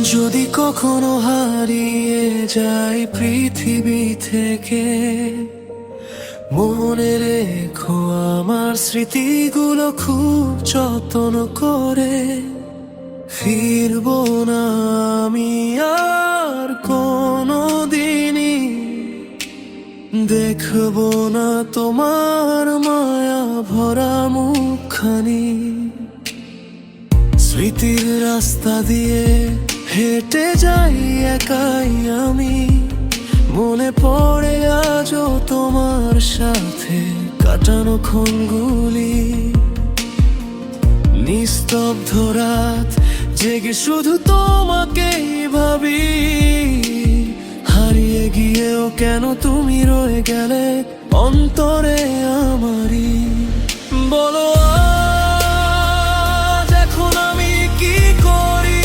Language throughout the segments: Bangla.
যদি কখনো হারিয়ে যাই পৃথিবী থেকে, মনে রেখো আমার স্মৃতিগুলো খুব যত্ন করে। ফিরবো না আমি আর কোনো দিনই, দেখবো না তোমার মায়া ভরা মুখখানি। স্মৃতির রাস্তা দিয়ে হেঁটে যাই একাই আমি, মনে পড়ে আজও তোমার সাথে কাটানো ক্ষণগুলি। নিস্তব্ধ রাত জেগে শুধু তোমাকেই ভাবি, হারিয়ে গিয়েও কেন তুমি রয়ে গেলে অন্তরে আমারই। বলো আজ এখন আমি কি করি,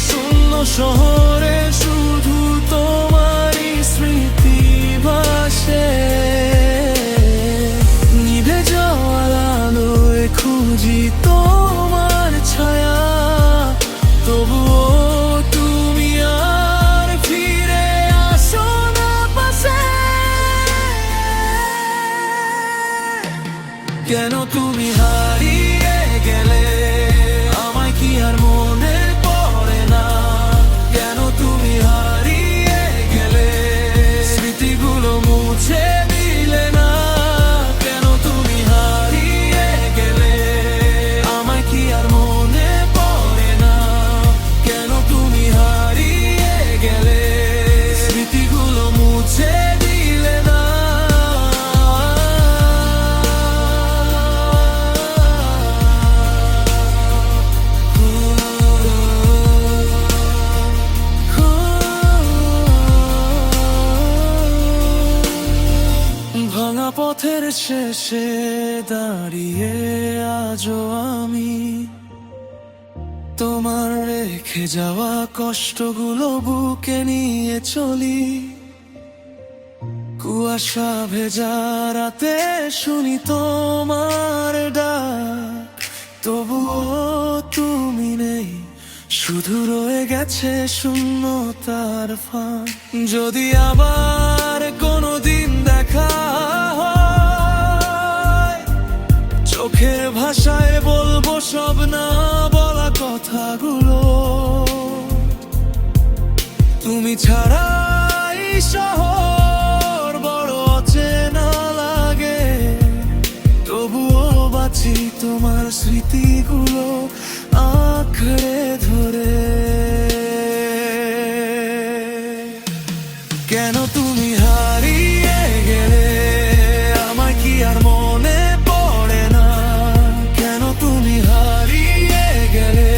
শূন্য শহরে শুধু তোমারই স্মৃতি ভাসে। নিভে যাওয়া আলোয় খুঁজি তোমার ছায়া, তবুও তুমি আর ফিরে আসো না পাশে। কেন তুমি হারিয়ে গেলে, আমায় কি আর মনে পড়ে না? কেন তুমি হারিয়ে গেলে, স্মৃতিগুলো মুছে দিলে না? কেন তুমি হারিয়ে গেলে, আমায় কি আর মনে পড়ে না? কেন তুমি হারিয়ে গেলে, স্মৃতিগুলো মুছে দিলে না? ভাঙা পথের শেষে দাঁড়িয়ে আজও আমি, তোমার রেখে যাওয়া কষ্টগুলো বুকে নিয়ে চলি। কুয়াশা ভেজা রাতে শুনি তোমার ডাক, তবুও তুমি নেই, শুধু রয়ে গেছে শূন্যতার ফাঁক। যদি আবার কোনোদিন দেখা হয়, চোখের ভাষায় বলবো সব না বলা কথাগুলো। তুমি ছাড়াই শহর বড় অচেনা লাগে, তবুও বাঁচি তোমার স্মৃতিগুলো আঁকড়ে ধরে। কেন তুমি হারিয়ে গেলে, আমায় কি আর মনে পড়ে না? কেন তুমি হারিয়ে গেলে,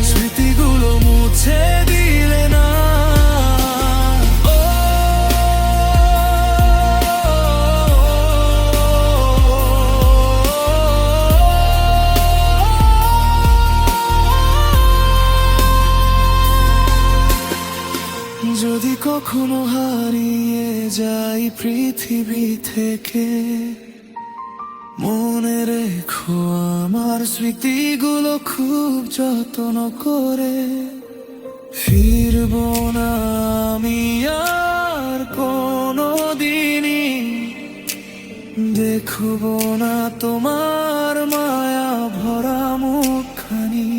স্মৃতিগুলো মুছে দিলে না? ও যদি কখনো হারিয়ে যাই পৃথিবী থেকে, মনে রেখো আমার স্মৃতিগুলো খুব যত্ন করে। ফিরবো না আমি আর কোনো দিনই, দেখবো না তোমার মায়া ভরা মুখখানি।